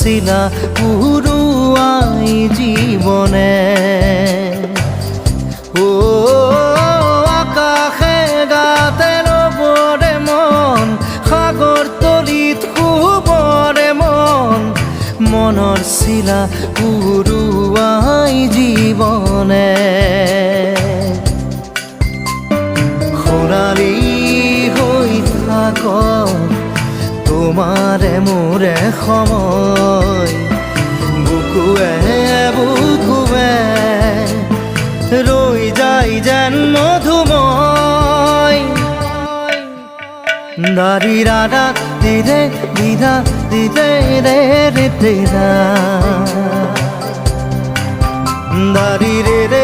শিলা পুরুয়াই জীবনে ও আকাশে গাতে রবরে মন সাগর তলিত শুবরে মন মনৰ শিলা পুরুয়াই জীবনে সোণালী হৈ থাক তোমাৰে মোৰে সময় বুকুৱে বুকুৱে ৰৈ যায় যেন মধুময় দাৰি ৰাধা দিদে দিদা দিদে ৰে ৰে দিদা দাৰি ৰে ৰে